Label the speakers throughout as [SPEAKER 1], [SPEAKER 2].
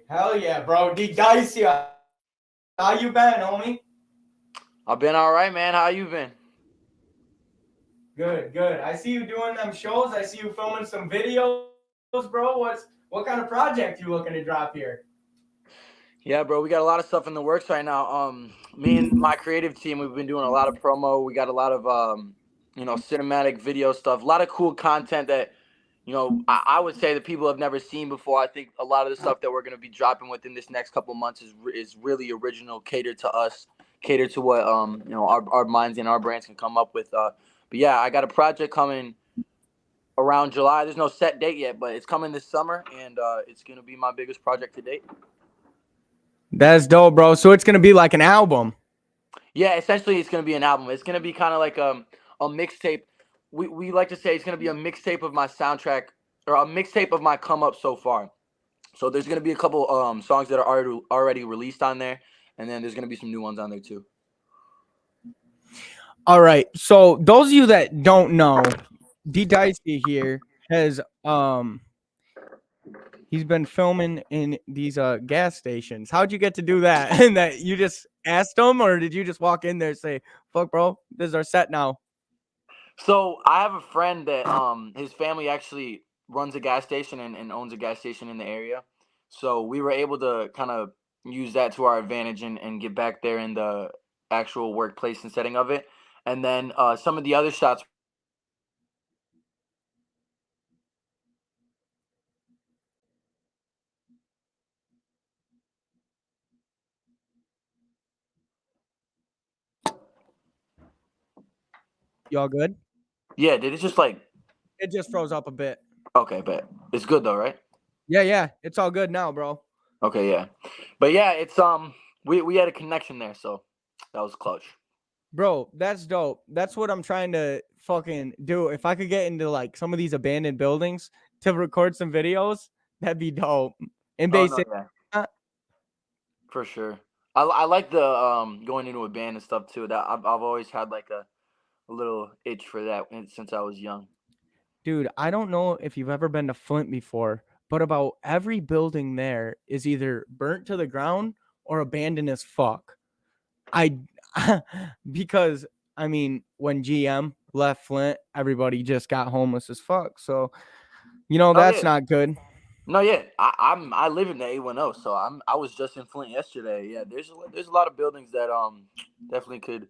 [SPEAKER 1] Hell yeah, bro. Ddicea, how you been, homie?
[SPEAKER 2] I've been all right, man. How you been?
[SPEAKER 1] Good, good. I see you doing them shows. I see you filming some videos, bro. What kind of project you looking to drop here?
[SPEAKER 2] Yeah, bro. We got a lot of stuff in the works right now. Me and my creative team, we've been doing a lot of promo. We got a lot of cinematic video stuff. A lot of cool content that I would say that people have never seen before. I think a lot of the stuff that we're gonna be dropping within this next couple months is really original, catered to us, catered to what our minds and our brands can come up with. But yeah, I got a project coming around July. There's no set date yet, but it's coming this summer, and it's gonna be my biggest project to date.
[SPEAKER 1] That's dope, bro. So it's gonna be like an album.
[SPEAKER 2] Yeah, essentially, it's gonna be an album. It's gonna be kind of like a mixtape. We like to say it's gonna be a mixtape of my soundtrack or a mixtape of my come up so far. So there's gonna be a couple songs that are already released on there, and then there's gonna be some new ones on there too.
[SPEAKER 1] All right. So those of you that don't know, Ddicea here has he's been filming in these gas stations. How'd you get to do that? And that you just asked him, or did you just walk in there and say, "Fuck, bro, this is our set now"?
[SPEAKER 2] So I have a friend that his family actually runs a gas station and owns a gas station in the area. So we were able to kind of use that to our advantage and get back there in the actual workplace and setting of it. And then some of the other shots were done in
[SPEAKER 1] Y'all good?
[SPEAKER 2] Yeah, did it just like
[SPEAKER 1] It just froze up a bit.
[SPEAKER 2] okay, bet. It's good though, right?
[SPEAKER 1] Yeah, yeah, it's all good now, bro.
[SPEAKER 2] Okay, yeah. But yeah, it's we had a connection there, so that was clutch.
[SPEAKER 1] Bro, that's dope. That's what I'm trying to fucking do. If I could get into like some of these abandoned buildings to record some videos, that'd be dope. And
[SPEAKER 2] Oh no,
[SPEAKER 1] basic.
[SPEAKER 2] yeah. For sure. I like the going into a band and stuff too. That I've always had like a little itch for that since I was young.
[SPEAKER 1] Dude, I don't know if you've ever been to Flint before, but about every building there is either burnt to the ground or abandoned as fuck. I because I mean, when GM left Flint, everybody just got homeless as fuck. So,
[SPEAKER 2] Oh
[SPEAKER 1] that's
[SPEAKER 2] yeah.
[SPEAKER 1] not good.
[SPEAKER 2] No, yeah. I live in the 810, so I was just in Flint yesterday. Yeah, there's a lot of buildings that definitely could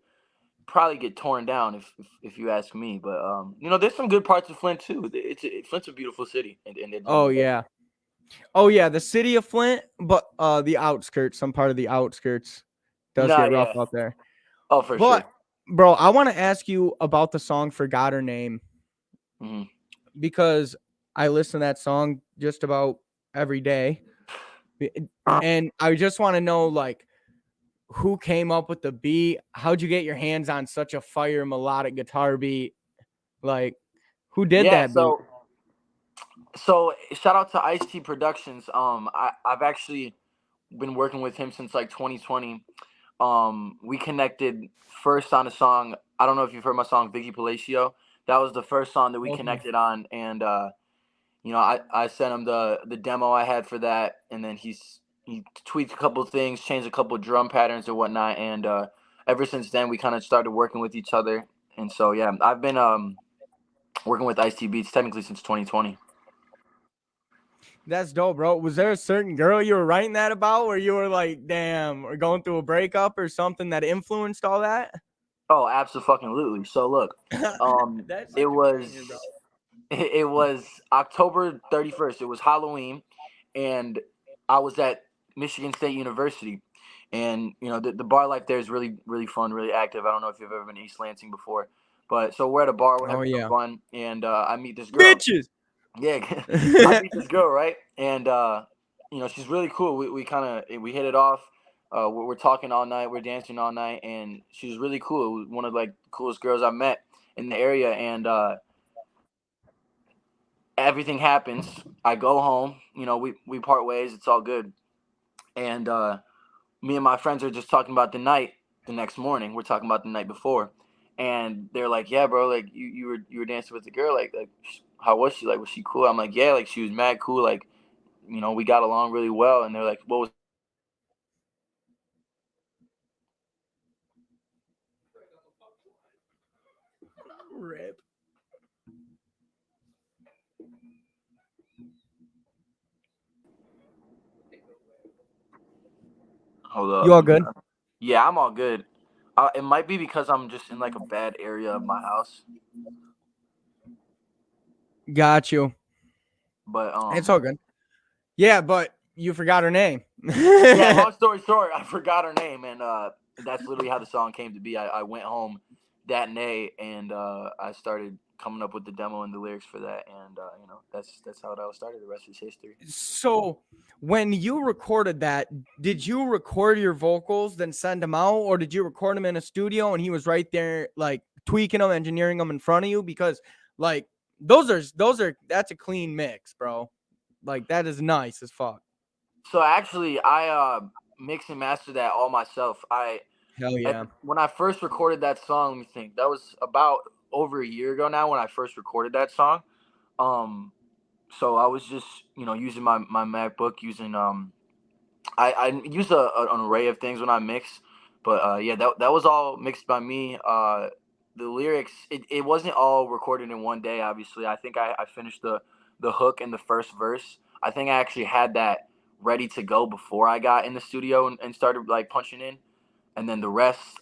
[SPEAKER 2] probably get torn down if you ask me. But there's some good parts of Flint too. Flint's a beautiful city, and
[SPEAKER 1] Oh yeah. Oh yeah, the city of Flint, but the outskirts, some part of the outskirts does
[SPEAKER 2] nah,
[SPEAKER 1] get rough
[SPEAKER 2] yeah.
[SPEAKER 1] out there.
[SPEAKER 2] Oh, for
[SPEAKER 1] But
[SPEAKER 2] sure.
[SPEAKER 1] bro, I want to ask you about the song Forgot Her Name
[SPEAKER 2] Hmm.
[SPEAKER 1] because I listen to that song just about every day. And I just want to know like who came up with the beat? How'd you get your hands on such a fire melodic guitar beat? Like who did
[SPEAKER 2] Yeah.
[SPEAKER 1] that beat?
[SPEAKER 2] So shout out to Ice T Productions. I've actually been working with him since like 2020. We connected first on a song. I don't know if you've heard my song Vicky Palacio. That was the first song that we
[SPEAKER 1] Okay.
[SPEAKER 2] connected on, and I sent him the demo I had for that, and then he tweaked a couple things, changed a couple drum patterns and whatnot, and ever since then we kind of started working with each other, and so yeah, I've been working with Ice T Beats technically since 2020.
[SPEAKER 1] That's dope, bro. Was there a certain girl you were writing that about where you were like, damn, or going through a breakup or something that influenced all that?
[SPEAKER 2] Oh, absolutely. So look,
[SPEAKER 1] That's
[SPEAKER 2] it
[SPEAKER 1] such a banger, bro.
[SPEAKER 2] was it was October 31st. It was Halloween, and I was at Michigan State University, and the bar life there is really fun, really active. I don't know if you've ever been to East Lansing before, but so we're at a bar, we're
[SPEAKER 1] Oh
[SPEAKER 2] having some
[SPEAKER 1] yeah.
[SPEAKER 2] fun, and I meet this girl.
[SPEAKER 1] Bitches.
[SPEAKER 2] Yeah, I meet this girl, right? And she's really cool. We kind of we hit it off. We're talking all night. We're dancing all night, and she's really cool. One of like the coolest girls I met in the area, and everything happens. I go home. We part ways. It's all good. And me and my friends are just talking about the night. The next morning, we're talking about the night before, and they're like, "Yeah, bro, like you were dancing with the girl. Like how was she? Like was she cool?" I'm like, "Yeah, like she was mad cool. Like we got along really well, and they're like, "What was?"
[SPEAKER 1] Rip.
[SPEAKER 2] Hold
[SPEAKER 1] You
[SPEAKER 2] up.
[SPEAKER 1] all good?
[SPEAKER 2] Yeah, I'm all good. It might be because I'm just in like a bad area of my house,
[SPEAKER 1] Got you.
[SPEAKER 2] but
[SPEAKER 1] It's all good. Yeah, but you forgot her name.
[SPEAKER 2] yeah. Long story short, I forgot her name, and that's literally how the song came to be. I went home that night, and I started coming up with the demo and the lyrics for that, and that's how it all started. The rest is history.
[SPEAKER 1] So, when you recorded that, did you record your vocals, then send them out, or did you record them in a studio and he was right there, like tweaking them, engineering them in front of you? Because, like, that's a clean mix, bro. Like, that is nice as fuck.
[SPEAKER 2] So actually, I mix and master that all myself.
[SPEAKER 1] Hell yeah.
[SPEAKER 2] When I first recorded that song, let me think. That was about over a year ago now when I first recorded that song. Um, so I was just using my MacBook, using I use an array of things when I mix, but yeah, that was all mixed by me. The lyrics, it wasn't all recorded in one day. Obviously, I think I finished the hook and the first verse. I think I actually had that ready to go before I got in the studio and started like punching in, and then the rest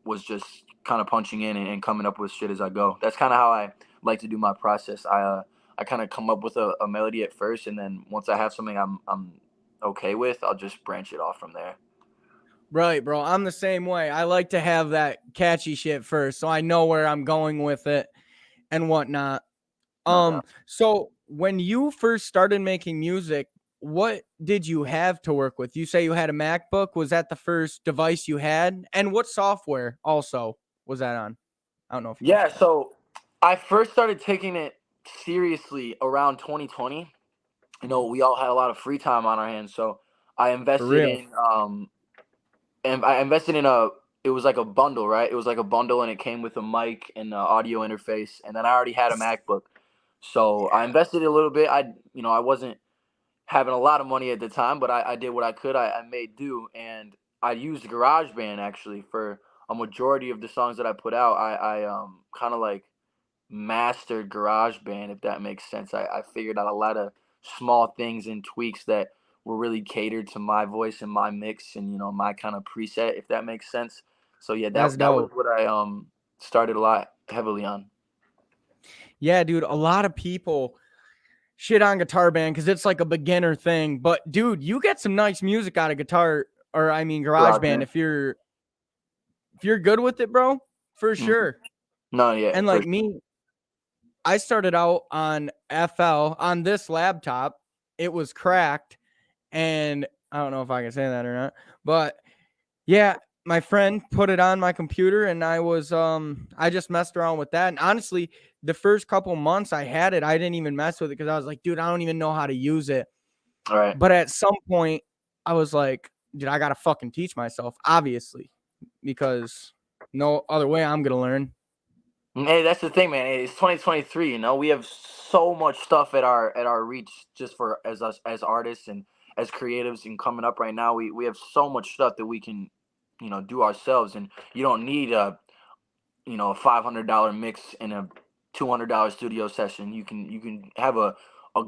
[SPEAKER 2] was just kind of punching in and coming up with shit as I go. That's kind of how I like to do my process. I kind of come up with a melody at first, and then once I have something I'm okay with, I'll just branch it off from there.
[SPEAKER 1] Right, bro. I'm the same way. I like to have that catchy shit first so I know where I'm going with it and whatnot.
[SPEAKER 2] No doubt.
[SPEAKER 1] So when you first started making music, what did you have to work with? You say you had a MacBook. Was that the first device you had? And what software also was that on? I don't know if you
[SPEAKER 2] Yeah,
[SPEAKER 1] mentioned that.
[SPEAKER 2] so I first started taking it seriously around 2020. We all had a lot of free time on our hands, so I
[SPEAKER 1] For
[SPEAKER 2] invested
[SPEAKER 1] real.
[SPEAKER 2] in and I invested in a it was like a bundle, right? It was like a bundle, and it came with a mic and an audio interface, and then I already had a MacBook. So I invested a little bit. I wasn't having a lot of money at the time, but I did what I could. I made do, and I used GarageBand actually for a majority of the songs that I put out. I kind of like mastered GarageBand, if that makes sense. I figured out a lot of small things and tweaks that were really catered to my voice and my mix and my kind of preset, if that makes sense. So yeah,
[SPEAKER 1] That's
[SPEAKER 2] that was
[SPEAKER 1] dope.
[SPEAKER 2] what I started a lot heavily on.
[SPEAKER 1] Yeah, dude. A lot of people shit on Guitar Band because it's like a beginner thing. But dude, you get some nice music out of guitar, or I mean Garage Band,
[SPEAKER 2] GarageBand.
[SPEAKER 1] if you're good with it, bro, for
[SPEAKER 2] Mm-hmm.
[SPEAKER 1] sure.
[SPEAKER 2] No, yeah,
[SPEAKER 1] And
[SPEAKER 2] for
[SPEAKER 1] like
[SPEAKER 2] sure.
[SPEAKER 1] me, I started out on FL on this laptop. It was cracked, and I don't know if I can say that or not, but yeah, my friend put it on my computer, and I just messed around with that. And honestly, the first couple months I had it, I didn't even mess with it because I was like, dude, I don't even know how to use it.
[SPEAKER 2] All right.
[SPEAKER 1] But at some point, I was like, dude, I gotta fucking teach myself, obviously, because no other way I'm gonna learn.
[SPEAKER 2] Hey, that's the thing, man. Hey, it's 2023. We have so much stuff at our reach just for as us as artists and as creatives and coming up right now. We have so much stuff that we can, do ourselves, and you don't need a $500 mix in a $200 studio session. You can have a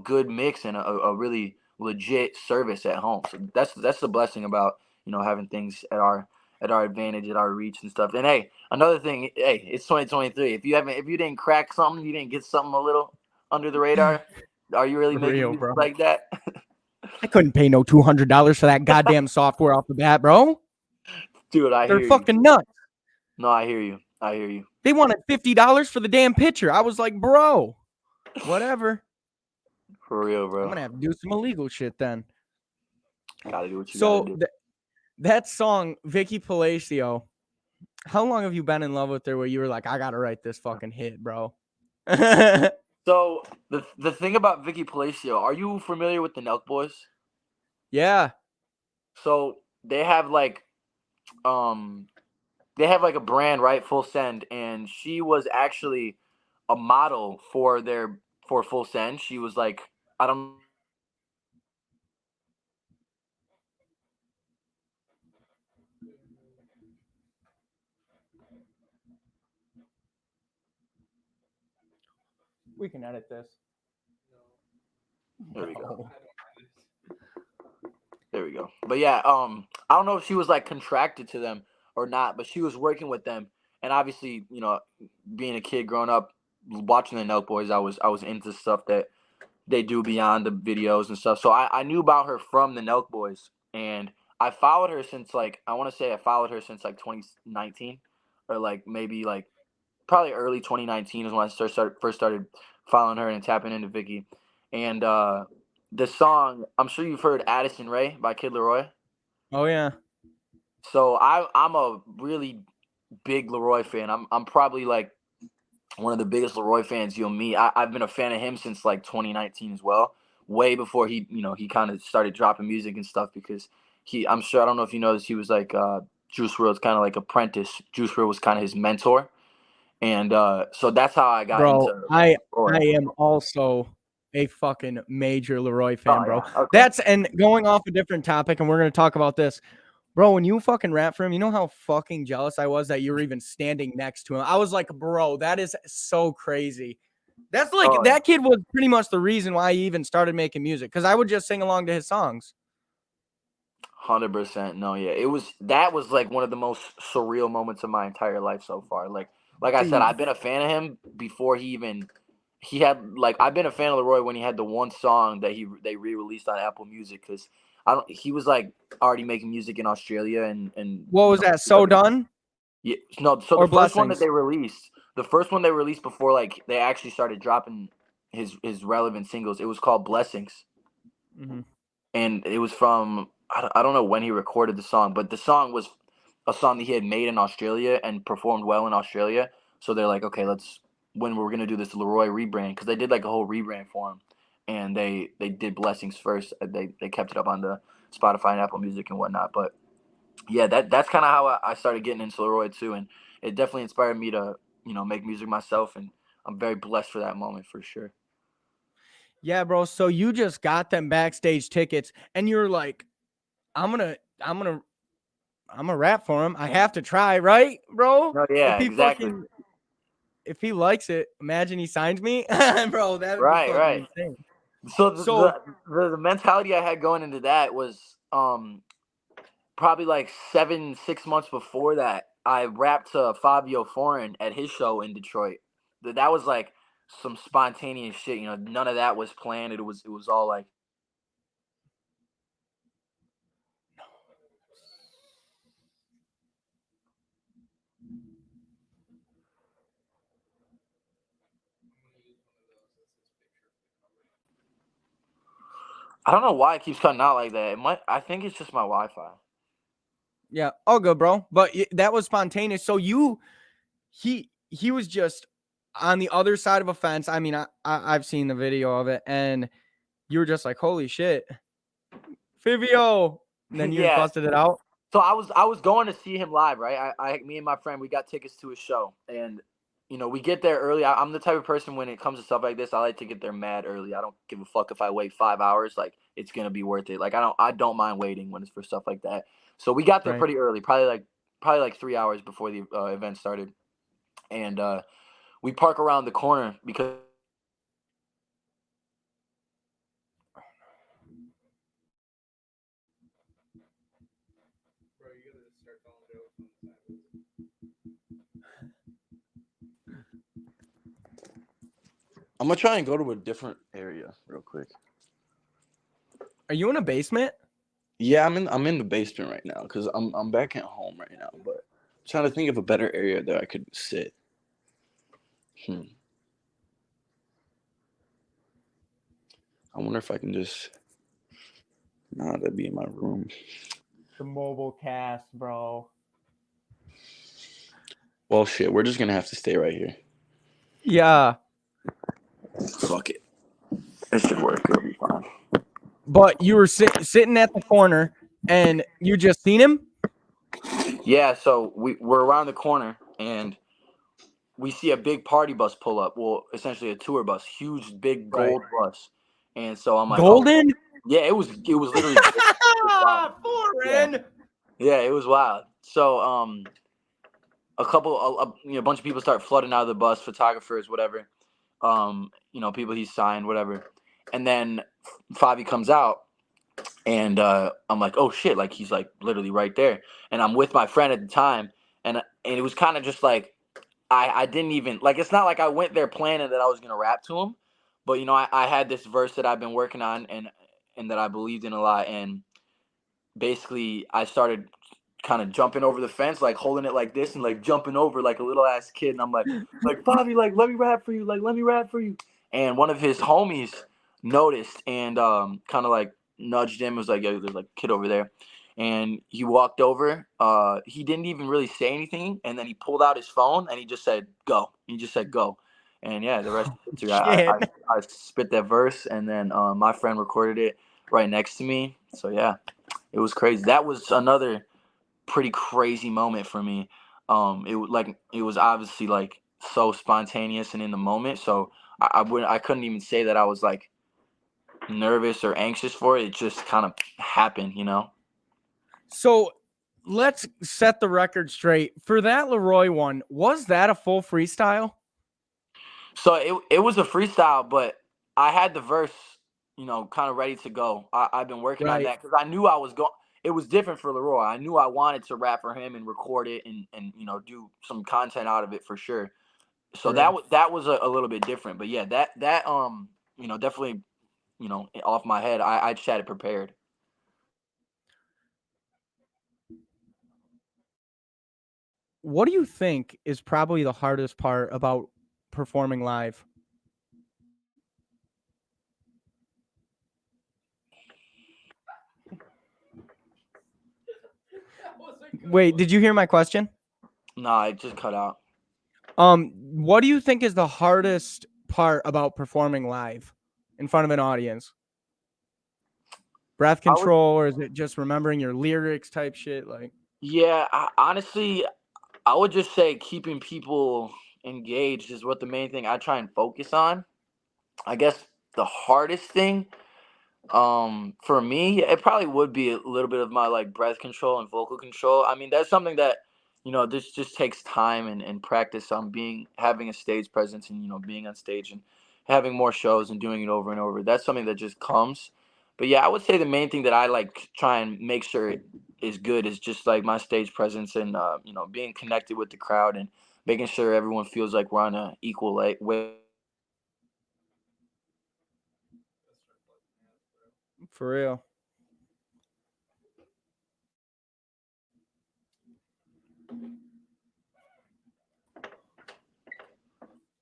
[SPEAKER 2] good mix and a really legit service at home. So that's the blessing about having things at our advantage, at our reach and stuff. And hey, another thing, hey, it's 2023. If you didn't crack something, you didn't get something a little under the radar. Are you really
[SPEAKER 1] For
[SPEAKER 2] making
[SPEAKER 1] real,
[SPEAKER 2] music
[SPEAKER 1] bro.
[SPEAKER 2] like that?
[SPEAKER 1] I couldn't pay no $200 for that goddamn software off the bat, bro.
[SPEAKER 2] Dude, I
[SPEAKER 1] They're
[SPEAKER 2] hear you.
[SPEAKER 1] fucking nuts.
[SPEAKER 2] No, I hear you. I hear you.
[SPEAKER 1] They wanted $50 for the damn picture. I was like, bro, whatever.
[SPEAKER 2] For real,
[SPEAKER 1] I'm
[SPEAKER 2] bro.
[SPEAKER 1] gonna have to do some illegal shit then.
[SPEAKER 2] Gotta do what you gotta
[SPEAKER 1] So
[SPEAKER 2] do.
[SPEAKER 1] that song, Vicky Palacio, how long have you been in love with her where you were like, I gotta write this fucking hit, bro?
[SPEAKER 2] So the thing about Vicky Palacio, are you familiar with the Nelk Boys?
[SPEAKER 1] Yeah.
[SPEAKER 2] So um they have like a brand, right? Full Send, and she was actually a model for Full Send. She was like, I don't
[SPEAKER 1] We can edit this.
[SPEAKER 2] There we go.
[SPEAKER 1] No.
[SPEAKER 2] There we go. But yeah, I don't know if she was like contracted to them or not, but she was working with them, and obviously, you know, being a kid growing up, watching the Nelk Boys, I was into stuff that they do beyond the videos and stuff. So I knew about her from the Nelk Boys, and I followed her since like I want to say I followed her since like 2019, or like maybe like probably early 2019 is when I first started following her and tapping into Vicky. And the song, I'm sure you've heard Addison Rae by Kid Leroy.
[SPEAKER 1] Oh yeah.
[SPEAKER 2] So I'm a really big Leroy fan. I'm probably like one of the biggest Leroy fans you'll meet. I've been a fan of him since like 2019 as well, way before he kind of started dropping music and stuff, because I'm sure, I don't know if you know this, he was like Juice WRLD's kind of like apprentice. Juice WRLD was kind of his mentor, and so that's how I got
[SPEAKER 1] Bro,
[SPEAKER 2] into
[SPEAKER 1] I
[SPEAKER 2] Leroy.
[SPEAKER 1] am also a fucking major Leroy fan,
[SPEAKER 2] Oh
[SPEAKER 1] bro.
[SPEAKER 2] yeah, okay.
[SPEAKER 1] That's and going off a different topic, and we're gonna talk about this. Bro, when you fucking rap for him, you know how fucking jealous I was that you were even standing next to him. I was like, bro, that is so crazy. That's like
[SPEAKER 2] Oh,
[SPEAKER 1] that kid was pretty much the reason why he even started making music, because I would just sing along to his songs.
[SPEAKER 2] 100%. No, yeah. That was like one of the most surreal moments of my entire life so far. Like I said,
[SPEAKER 1] Dude,
[SPEAKER 2] I've been a fan of him before he had like I've been a fan of Leroy when he had the one song that they re-released on Apple Music, cuz he was like already making music in Australia, and
[SPEAKER 1] what was that? So done
[SPEAKER 2] yeah, no, so
[SPEAKER 1] or blessings?
[SPEAKER 2] the first one they released before like they actually started dropping his relevant singles, it was called Blessings,
[SPEAKER 1] Mm-hmm.
[SPEAKER 2] and it was from I don't know when he recorded the song, but the song was a song that he had made in Australia and performed well in Australia. So they're like, okay, when we're gonna do this Leroy rebrand, because they did like a whole rebrand for him, and they did Blessings first. They kept it up on the Spotify and Apple Music and whatnot. But yeah, that's kind of how I started getting into Leroy too, and it definitely inspired me to make music myself, and I'm very blessed for that moment for sure.
[SPEAKER 1] Yeah, bro. So you just got them backstage tickets, and you're like, I'm gonna, I'm gonna, I'm gonna rap for him. I have to try, right, bro?
[SPEAKER 2] No,
[SPEAKER 1] If
[SPEAKER 2] yeah,
[SPEAKER 1] he
[SPEAKER 2] exactly.
[SPEAKER 1] fucking, if he likes it, imagine he signs me, bro. That would be
[SPEAKER 2] Right,
[SPEAKER 1] fucking
[SPEAKER 2] right.
[SPEAKER 1] insane.
[SPEAKER 2] So
[SPEAKER 1] So,
[SPEAKER 2] the mentality I had going into that was probably like 6 months before that, I rapped to Fabio Foreign at his show in Detroit. That was like some spontaneous shit. None of that was planned. It was all like, I don't know why it keeps cutting out like that. I think it's just my Wi-Fi.
[SPEAKER 1] yeah, all good, bro. But that was spontaneous. So he was just on the other side of a fence. I mean, I've seen the video of it, and you were just like, holy shit, Fivio. And then you just
[SPEAKER 2] Yeah.
[SPEAKER 1] busted it out.
[SPEAKER 2] So I was going to see him live, right? Me and my friend, we got tickets to his show, and we get there early. I'm the type of person, when it comes to stuff like this, I like to get there mad early. I don't give a fuck if I wait 5 hours. Like, it's gonna be worth it. Like, I don't mind waiting when it's for stuff like that. So we got there
[SPEAKER 1] Right.
[SPEAKER 2] pretty early, probably like 3 hours before the event started, and we park around the corner because. I'm gonna try and go to a different area real quick.
[SPEAKER 1] Are you in a basement?
[SPEAKER 2] Yeah, I'm in the basement right now because I'm back at home right now, but I'm trying to think of a better area that I could sit. I wonder if I can just. Nah, that'd be in my room.
[SPEAKER 1] The mobile cast, bro.
[SPEAKER 2] Well, shit, we're just gonna have to stay right here.
[SPEAKER 1] Yeah.
[SPEAKER 2] Fuck it. It should work. It'll be fine.
[SPEAKER 1] But you were sitting at the corner, and you just seen him?
[SPEAKER 2] Yeah, so we're around the corner, and we see a big party bus pull up. Well, essentially a tour bus, huge, big
[SPEAKER 1] Right.
[SPEAKER 2] gold bus. And so I'm like, oh,
[SPEAKER 1] Golden?
[SPEAKER 2] yeah, it was literally gold. It was wild. Yeah,
[SPEAKER 1] Foreign.
[SPEAKER 2] yeah, it was wild. So a bunch of people start flooding out of the bus, photographers, whatever. people he signed, whatever. And then Favi comes out, and I'm like, oh shit, like he's like literally right there, and I'm with my friend at the time, and it was kind of just like I didn't even like. It's not like I went there planning that I was gonna rap to him, but I had this verse that I've been working on and that I believed in a lot, and basically I started kind of jumping over the fence, like holding it like this and like jumping over like a little ass kid. And I'm like Bobby, like let me rap for you, like let me rap for you. And one of his homies noticed and kind of like nudged him. Was like, yo, there's like a kid over there. And he walked over. He didn't even really say anything, and then he pulled out his phone and he just said go. He just said go, and yeah, the rest is history.
[SPEAKER 1] Shit.
[SPEAKER 2] I spit that verse, and then my friend recorded it right next to me. So yeah, it was crazy. That was another pretty crazy moment for me. It was obviously like so spontaneous and in the moment. So I couldn't even say that I was like nervous or anxious for it. It just kind of happened.
[SPEAKER 1] So let's set the record straight. For that Leroy one, was that a full freestyle?
[SPEAKER 2] So it was a freestyle, but I had the verse, kind of ready to go. I've been working on
[SPEAKER 1] Right.
[SPEAKER 2] that because I knew I was going. It was different for Leroy. I knew I wanted to rap for him and record it and do some content out of it for sure. So
[SPEAKER 1] For real.
[SPEAKER 2] that was a little bit different. But yeah, that definitely off my head. I just had it prepared.
[SPEAKER 1] What do you think is probably the hardest part about performing live? Wait, did you hear my question?
[SPEAKER 2] Nah, it just cut out.
[SPEAKER 1] What do you think is the hardest part about performing live in front of an audience? Breath
[SPEAKER 2] I would,
[SPEAKER 1] control, or is it just remembering your lyrics type shit? Like,
[SPEAKER 2] yeah, honestly, I would just say keeping people engaged is what the main thing I try and focus on. I guess the hardest thing, for me, it probably would be a little bit of my like breath control and vocal control. I mean, that's something that this just takes time and practice on having a stage presence and being on stage and having more shows and doing it over and over. That's something that just comes. But yeah, I would say the main thing that I like try and make sure it is good is just like my stage presence and being connected with the crowd and making sure everyone feels like we're on a equal way.
[SPEAKER 1] for real.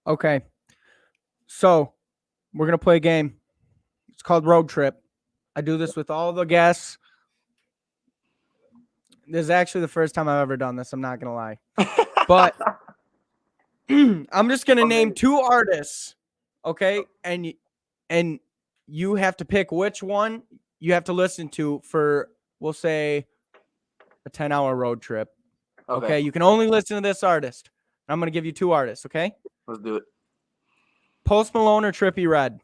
[SPEAKER 1] Okay. So we're going to play a game. It's called Road Trip. I do this with all the guests. This is actually the first time I've ever done this. I'm not going to lie. But I'm just going to name two artists. Okay. And you have to pick which one you have to listen to for, we'll say, a 10-hour road trip. Okay. You can only listen to this artist. I'm going to give you two artists. Okay.
[SPEAKER 2] Let's do it.
[SPEAKER 1] Post Malone or Trippie Redd?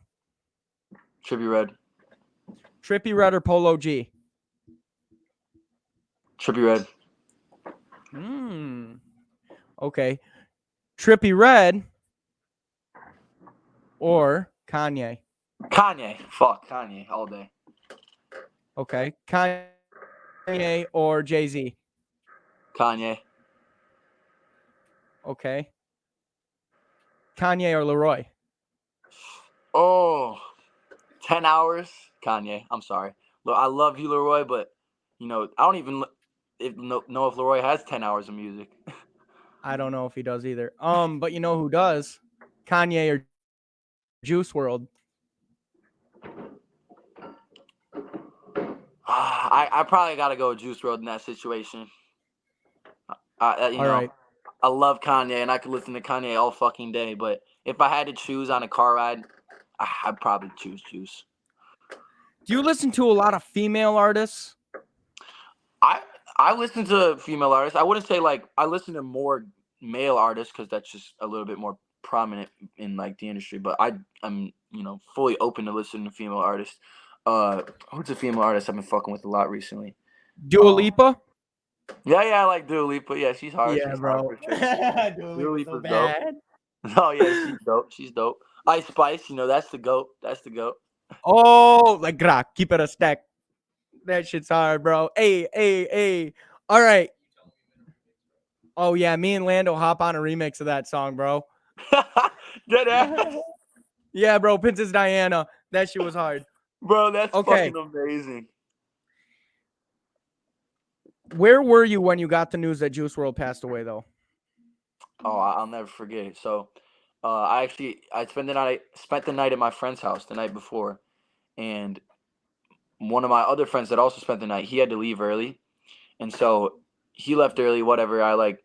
[SPEAKER 2] Trippie Redd.
[SPEAKER 1] Trippie Redd or Polo G?
[SPEAKER 2] Trippie Redd.
[SPEAKER 1] Okay. Trippie Redd or Kanye?
[SPEAKER 2] Kanye. Fuck Kanye all day.
[SPEAKER 1] Okay. Kanye or Jay-Z?
[SPEAKER 2] Kanye.
[SPEAKER 1] Okay. Kanye or Leroy?
[SPEAKER 2] Oh, 10 hours. Kanye. I'm sorry. Look, I love you, Leroy, but I don't even know if Leroy has 10 hours of music.
[SPEAKER 1] I don't know if he does either. But you know who does? Kanye or Juice WRLD?
[SPEAKER 2] I probably gotta go with Juice WRLD in that situation.
[SPEAKER 1] All right.
[SPEAKER 2] I love Kanye and I could listen to Kanye all fucking day, but if I had to choose on a car ride, I'd probably choose Juice.
[SPEAKER 1] Do you listen to a lot of female artists?
[SPEAKER 2] I listen to female artists. I wouldn't say like I listen to more male artists because that's just a little bit more prominent in like the industry. But I'm fully open to listening to female artists. Who's a female artist I've been fucking with a lot recently?
[SPEAKER 1] Dua Lipa?
[SPEAKER 2] Yeah, I like Dua Lipa. Yeah, she's hard.
[SPEAKER 1] Yeah,
[SPEAKER 2] She's
[SPEAKER 1] bro.
[SPEAKER 2] hard for sure.
[SPEAKER 1] Dua
[SPEAKER 2] Dua
[SPEAKER 1] Lipa's so
[SPEAKER 2] Lipa's dope.
[SPEAKER 1] bad.
[SPEAKER 2] Oh yeah, she's dope. She's dope. Ice Spice, that's the goat. That's the goat.
[SPEAKER 1] Oh, like gra, keep it a stack. That shit's hard, bro. Hey, hey, hey. All right. Oh yeah, me and Lando hop on a remix of that song, bro.
[SPEAKER 2] Dead ass.
[SPEAKER 1] Yeah, bro. Princess Diana. That shit was hard.
[SPEAKER 2] Bro, that's
[SPEAKER 1] Okay.
[SPEAKER 2] fucking amazing.
[SPEAKER 1] Where were you when you got the news that Juice World passed away, though?
[SPEAKER 2] Oh, I'll never forget it. So, I spent the night at my friend's house the night before, and one of my other friends that also spent the night, he had to leave early, and so he left early. Whatever. I like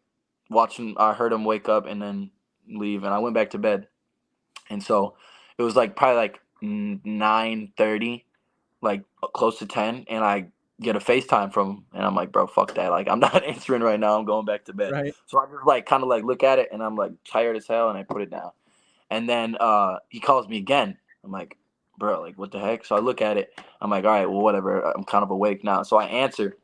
[SPEAKER 2] watched him. I heard him wake up and then leave, and I went back to bed. And so it was like probably like 9:30, like close to 10, and I get a FaceTime from him, and I'm like, bro, fuck that. Like, I'm not answering right now. I'm going back to bed.
[SPEAKER 1] Right.
[SPEAKER 2] So I just like kind of like look at it, and I'm like tired as hell, and I put it down. And then he calls me again. I'm like, bro, like what the heck? So I look at it. I'm like, all right, well, whatever. I'm kind of awake now. So I answer,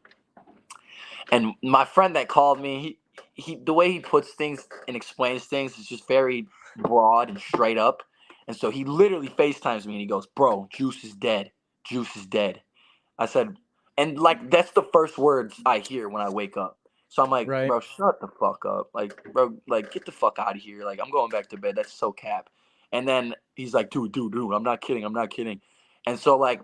[SPEAKER 2] and my friend that called me, he the way he puts things and explains things is just very broad and straight up. And so he literally FaceTimes me and he goes, bro, Juice is dead. Juice is dead. I said, and like that's the first words I hear when I wake up. So I'm like,
[SPEAKER 1] Right.
[SPEAKER 2] bro, shut the fuck up. Like, bro, like get the fuck out of here. Like, I'm going back to bed. That's so cap. And then he's like, dude, I'm not kidding. I'm not kidding. And so like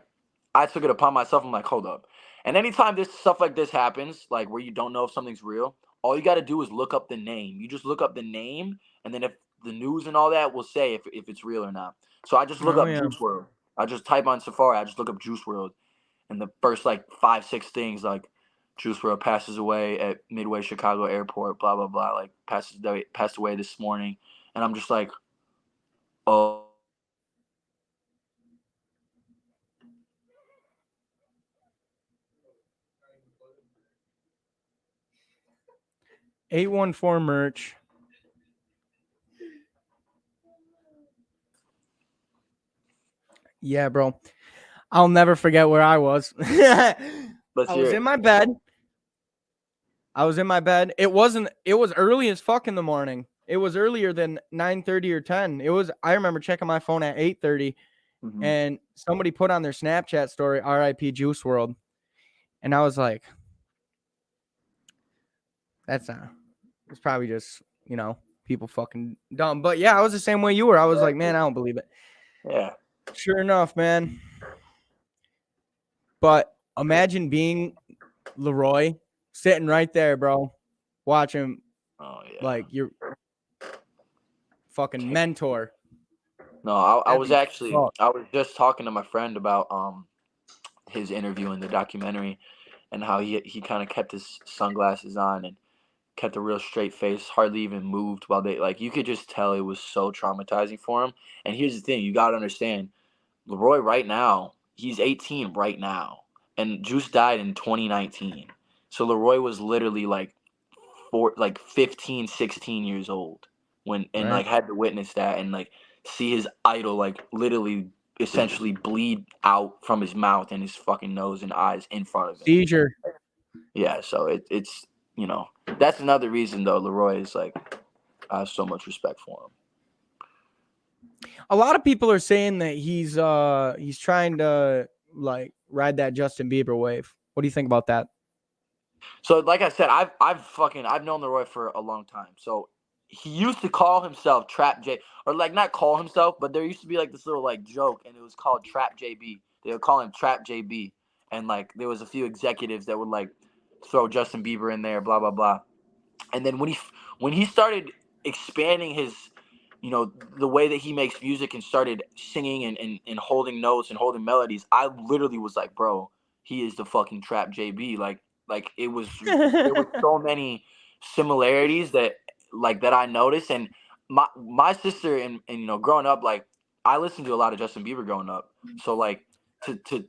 [SPEAKER 2] I took it upon myself. I'm like, hold up. And anytime this stuff like this happens, like where you don't know if something's real, all you got to do is look up the name. You just look up the name, and then if the news and all that will say if it's real or not. So I just look
[SPEAKER 1] Oh
[SPEAKER 2] up
[SPEAKER 1] yeah.
[SPEAKER 2] Juice World. I just type on Safari. I just look up Juice World, and the first like 5-6 things like Juice World passes away at Midway Chicago Airport. Blah blah blah. Like passed away this morning, and I'm just like, oh.
[SPEAKER 1] 814 merch. Yeah, bro. I'll never forget where I was. I
[SPEAKER 2] Let's hear
[SPEAKER 1] was in
[SPEAKER 2] it.
[SPEAKER 1] my bed. It was early as fuck in the morning. It was earlier than 9:30 or 10. I remember checking my phone at 8:30
[SPEAKER 2] Mm-hmm.
[SPEAKER 1] and somebody put on their Snapchat story RIP Juice World. And I was like, it's probably just, people fucking dumb. But yeah, I was the same way you were. I was like, man, I don't believe it.
[SPEAKER 2] Yeah.
[SPEAKER 1] Sure enough, man. But imagine being Leroy sitting right there, bro, watching
[SPEAKER 2] Oh yeah.
[SPEAKER 1] like your fucking mentor.
[SPEAKER 2] No,
[SPEAKER 1] That'd be fuck.
[SPEAKER 2] I was just talking to my friend about his interview in the documentary and how he kind of kept his sunglasses on and kept a real straight face, hardly even moved while they like you could just tell it was so traumatizing for him. And here's the thing, you got to understand, Leroy right now, he's 18 right now. And Juice died in 2019. So Leroy was literally like 15, 16 years old when and
[SPEAKER 1] Right.
[SPEAKER 2] like had to witness that and like see his idol like literally essentially bleed out from his mouth and his fucking nose and eyes in front of him.
[SPEAKER 1] Seizure.
[SPEAKER 2] Yeah, so it's that's another reason though Leroy is like I have so much respect for him.
[SPEAKER 1] A lot of people are saying that he's trying to like ride that Justin Bieber wave. What do you think about that?
[SPEAKER 2] So like I said, I've known Leroy for a long time. So he used to call himself Trap J, or like not call himself, but there used to be like this little like joke, and it was called Trap JB. They would call him Trap JB, and like there was a few executives that would like throw Justin Bieber in there, blah blah blah. And then when he started expanding his the way that he makes music and started singing and holding notes and holding melodies, I literally was like, bro, he is the fucking Trap JB. Like it was there was so many similarities that I noticed. And my sister and growing up, like I listened to a lot of Justin Bieber growing up, so like to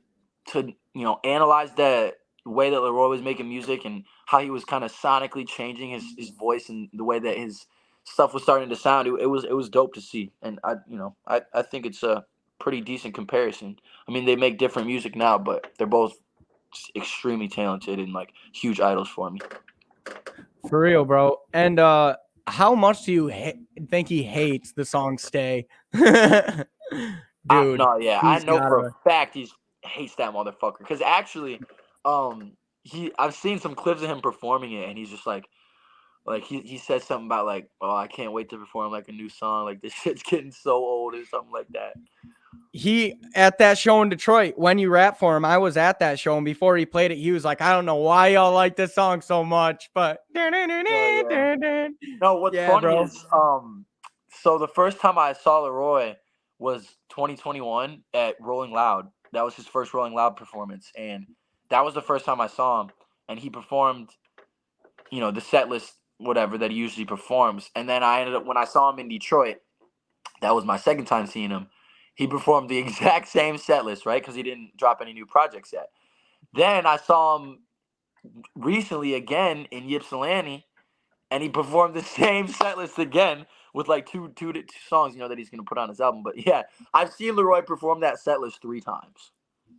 [SPEAKER 2] analyze the way that Leroy was making music and how he was kind of sonically changing his voice and the way that his stuff was starting to sound. It was dope to see, and I think it's a pretty decent comparison. I mean, they make different music now, but they're both extremely talented and like huge idols for me.
[SPEAKER 1] For real, bro. And How much do you think he hates the song "Stay"? Dude,
[SPEAKER 2] No, yeah, I
[SPEAKER 1] he's
[SPEAKER 2] know for a
[SPEAKER 1] gotta.
[SPEAKER 2] fact he hates that motherfucker. Because actually, I've seen some clips of him performing it, and he's just like he said something about like, oh, I can't wait to perform like a new song. Like this shit's getting so old or something like that.
[SPEAKER 1] He at that show in Detroit, when you rap for him, I was at that show, and before he played it, he was like, "I don't know why y'all like this song so much, but
[SPEAKER 2] Oh yeah. No, what's
[SPEAKER 1] yeah,
[SPEAKER 2] funny
[SPEAKER 1] bro."
[SPEAKER 2] is so the first time I saw Leroy was 2021 at Rolling Loud. That was his first Rolling Loud performance, and that was the first time I saw him. And he performed, the set list, whatever that he usually performs. And then I ended up when I saw him in Detroit. That was my second time seeing him. He performed the exact same set list, right? Because he didn't drop any new projects yet. Then I saw him recently again in Ypsilanti, and he performed the same set list again with like two songs, that he's gonna put on his album. But yeah, I've seen Leroy perform that set list 3 times.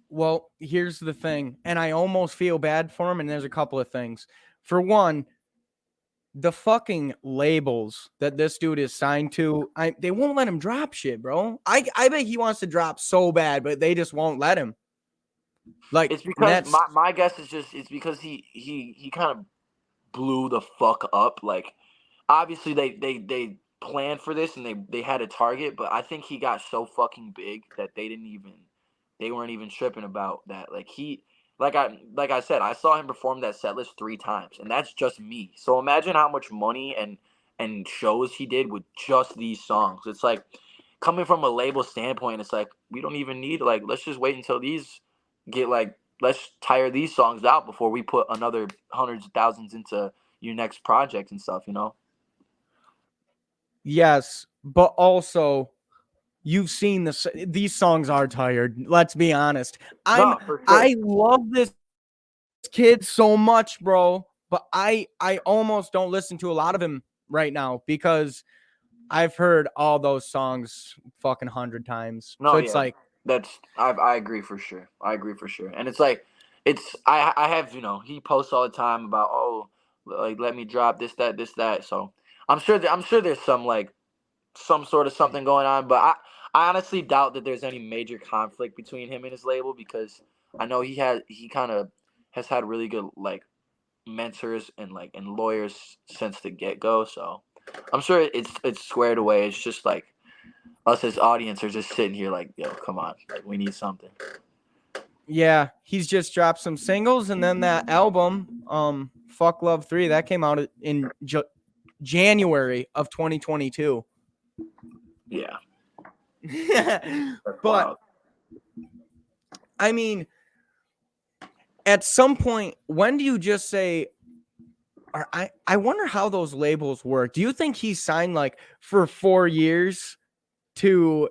[SPEAKER 1] Well, here's the thing, and I almost feel bad for him, and there's a couple of things. For one, the fucking labels that this dude is signed to, they won't let him drop shit, bro. I bet he wants to drop so bad, but they just won't let him. Like,
[SPEAKER 2] It's
[SPEAKER 1] and
[SPEAKER 2] because
[SPEAKER 1] that's
[SPEAKER 2] my guess is just it's because he kind of blew the fuck up. Like obviously they planned for this and they had a target, but I think he got so fucking big that they weren't even tripping about that. Like I said, I saw him perform that set list 3 times, and that's just me. So imagine how much money and shows he did with just these songs. It's like coming from a label standpoint, it's like we don't even need let's just wait until these get let's tire these songs out before we put another hundreds of thousands into your next project and stuff.
[SPEAKER 1] yes, but also you've seen these songs are tired. Let's be honest.
[SPEAKER 2] No, for sure.
[SPEAKER 1] I love this kid so much, bro, but I almost don't listen to a lot of him right now because I've heard all those songs fucking 100 times. So
[SPEAKER 2] No,
[SPEAKER 1] it's
[SPEAKER 2] yeah,
[SPEAKER 1] like,
[SPEAKER 2] I agree for sure. I agree for sure. And it's like I have he posts all the time about like let me drop this that. So I'm sure there's some sort of something going on, but I honestly doubt that there's any major conflict between him and his label because I know he kind of has had really good mentors and lawyers since the get go. So I'm sure it's squared away. It's just like us as audience are just sitting here like, yo, come on, like we need something.
[SPEAKER 1] yeah, he's just dropped some singles, and then that album, Fuck Love 3, that came out in January of 2022.
[SPEAKER 2] Yeah, that's
[SPEAKER 1] But
[SPEAKER 2] wild.
[SPEAKER 1] I mean, at some point, when do you just say, I wonder how those labels work. Do you think he signed like for 4 years to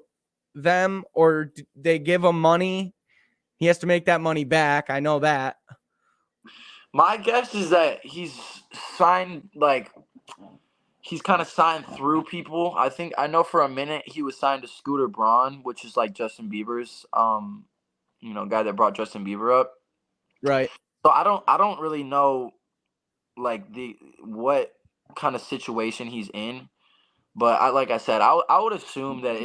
[SPEAKER 1] them, or they give him money? He has to make that money back. I know that.
[SPEAKER 2] My guess is that signed he's kind of signed through people. I know for a minute he was signed to Scooter Braun, which is like Justin Bieber's guy that brought Justin Bieber up.
[SPEAKER 1] Right.
[SPEAKER 2] So I don't really know like the what kind of situation he's in, but like I said, I would assume that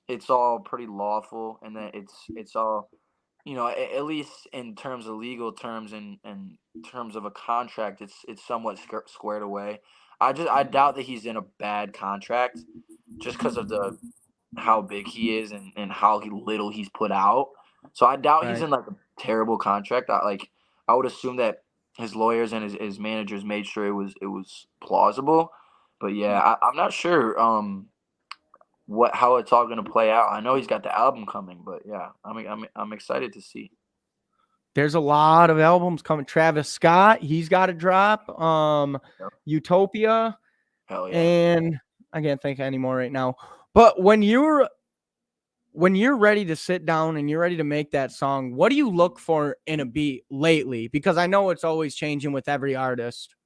[SPEAKER 2] it's all pretty lawful and that it's all at least in terms of legal terms and terms of a contract, it's somewhat squared away. I doubt that he's in a bad contract just because of the how big he is and how little he's put out. So I doubt he's
[SPEAKER 1] Right.
[SPEAKER 2] in like a terrible contract. I would assume that his lawyers and his managers made sure it was plausible. But yeah, I'm not sure how it's all gonna play out. I know he's got the album coming, but yeah, I'm excited to see.
[SPEAKER 1] There's a lot of albums coming. Travis Scott, he's got to drop.
[SPEAKER 2] Yep.
[SPEAKER 1] Utopia,
[SPEAKER 2] Hell yeah.
[SPEAKER 1] and I can't think anymore right now. But when you're ready to sit down and you're ready to make that song, what do you look for in a beat lately? Because I know it's always changing with every artist.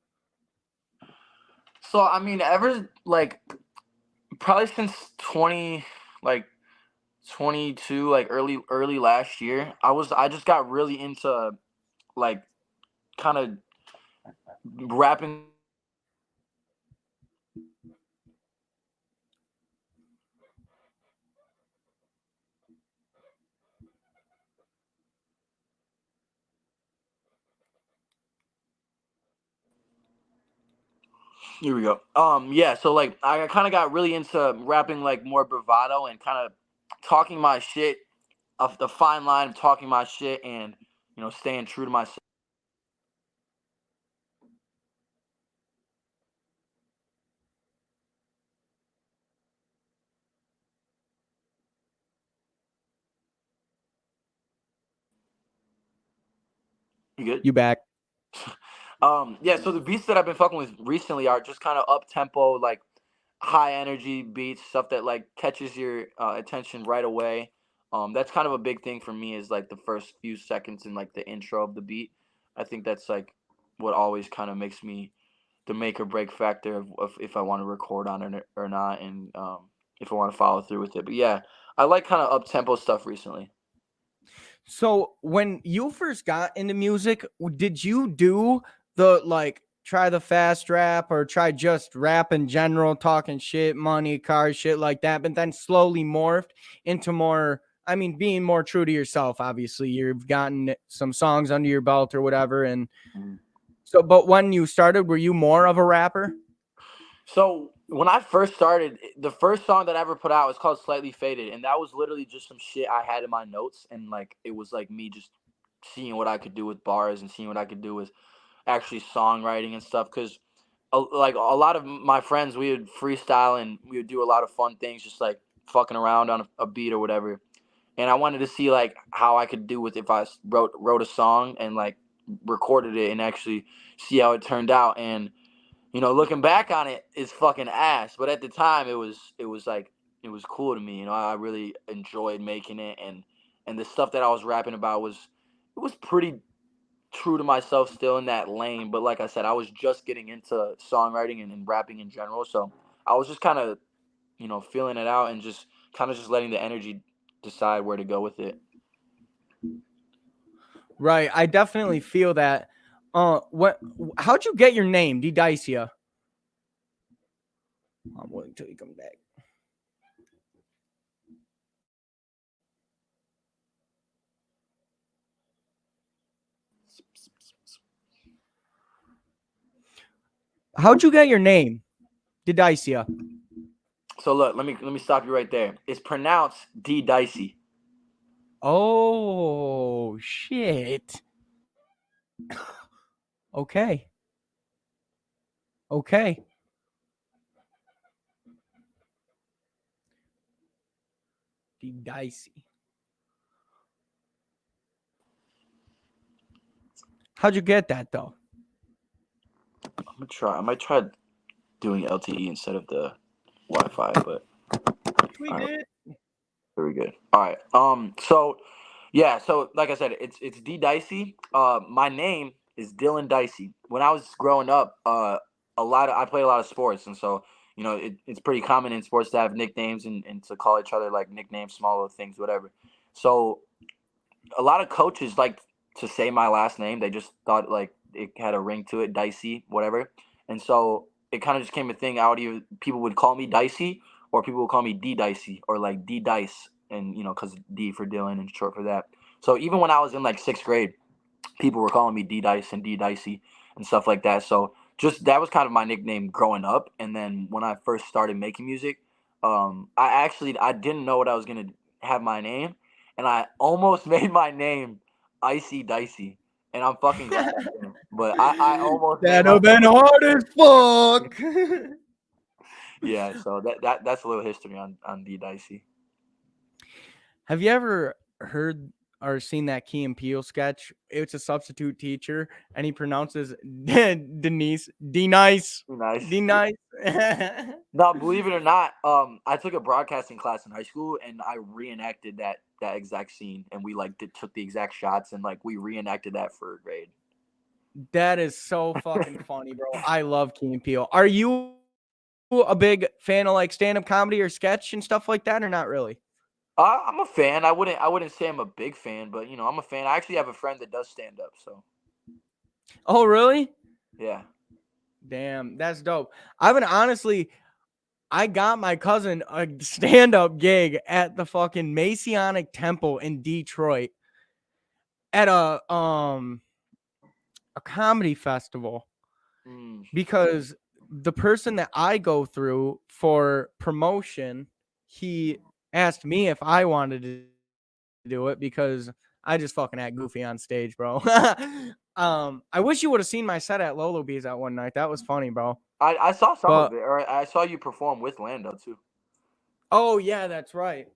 [SPEAKER 2] So I mean, ever probably since 20 like 22 early last year, I just got really into like kind of rapping Here we go. Yeah. So like, I kind of got really into rapping, like more bravado and kind of talking my shit, of the fine line of talking my shit and staying true to myself. You good?
[SPEAKER 1] You back?
[SPEAKER 2] Yeah. So the beats that I've been fucking with recently are just kind of up tempo, like high energy beats, stuff that like catches your attention right away. That's kind of a big thing for me, is like the first few seconds in like the intro of the beat. I think that's like what always kind of makes me the make or break factor of if I want to record on it or not, and if I want to follow through with it. But yeah, I like kind of up tempo stuff recently.
[SPEAKER 1] So when you first got into music, did you do the like try the fast rap or try just rap in general, talking shit, money, cars, shit like that, but then slowly morphed into more, I mean, being more true to yourself, obviously. You've gotten some songs under your belt or whatever. And
[SPEAKER 2] Mhm.
[SPEAKER 1] so, but when you started, were you more of a rapper?
[SPEAKER 2] So when I first started, the first song that I ever put out was called "Slightly Faded," and that was literally just some shit I had in my notes, and like it was like me just seeing what I could do with bars and seeing what I could do with actually songwriting and stuff. Because like a lot of my friends, we would freestyle and we would do a lot of fun things, just like fucking around on a beat or whatever. And I wanted to see like how I could do with if I wrote a song and like recorded it and actually see how it turned out. And looking back on it, it's fucking ass. But at the time, it was like it was cool to me. I really enjoyed making it, and the stuff that I was rapping about was pretty true to myself still in that lane. But like I said, I was just getting into songwriting and rapping in general, so I was just kind of feeling it out and just kind of just letting the energy decide where to go with it.
[SPEAKER 1] Right. I definitely feel that. What? How'd you get your name, Ddicea? I'm waiting until you come back. How'd you get your name, Ddicea?
[SPEAKER 2] So look, let me stop you right there. It's pronounced D Dicey.
[SPEAKER 1] Oh shit. Okay. Okay. Ddicey. How'd you get that though?
[SPEAKER 2] I'm gonna try. I might try doing LTE instead of the Wi-Fi, but
[SPEAKER 1] Tweet
[SPEAKER 2] all right,
[SPEAKER 1] it.
[SPEAKER 2] very good. All right. So yeah. So like I said, it's D Dicey. My name is Dylan Dicey. When I was growing up, I played a lot of sports, and so it's pretty common in sports to have nicknames and to call each other like nicknames, small little things, whatever. So a lot of coaches like to say my last name. They just thought like it had a ring to it, Dicey, whatever. And so it kind of just came a thing. People would call me Dicey, or people would call me D Dicey, or like D Dice, and because D for Dylan and short for that. So even when I was in like sixth grade, people were calling me D Dice and D Dicey and stuff like that. So just that was kind of my nickname growing up. And then when I first started making music, I didn't know what I was gonna have my name, and I almost made my name Icy Dicey, and I'm fucking glad I didn't. But I almost made
[SPEAKER 1] That'd
[SPEAKER 2] my
[SPEAKER 1] have been hard as fuck.
[SPEAKER 2] yeah. So that's a little history on D Dicey.
[SPEAKER 1] Have you ever heard or seen that Key and Peele sketch? It's a substitute teacher, and he pronounces Denise D nice,
[SPEAKER 2] Nice.
[SPEAKER 1] D nice.
[SPEAKER 2] No, believe it or not, I took a broadcasting class in high school, and I reenacted that exact scene, and we like took the exact shots, and like we reenacted that for a grade.
[SPEAKER 1] That is so fucking funny, bro. I love Key and Peele. Are you a big fan of like stand up comedy or sketch and stuff like that, or not really?
[SPEAKER 2] I'm a fan. I wouldn't say I'm a big fan, but I'm a fan. I actually have a friend that does stand up, so
[SPEAKER 1] Oh, really?
[SPEAKER 2] yeah.
[SPEAKER 1] Damn, that's dope. I've been honestly, I got my cousin a stand up gig at the fucking Masonic Temple in Detroit at a comedy festival
[SPEAKER 2] Mm.
[SPEAKER 1] because the person that I go through for promotion, he asked me if I wanted to do it because I just fucking act goofy on stage, bro. I wish you would have seen my set at Lolo Bees that one night. That was funny, bro.
[SPEAKER 2] I saw some of
[SPEAKER 1] But
[SPEAKER 2] it, or I saw you perform with Lando too.
[SPEAKER 1] oh yeah, that's right.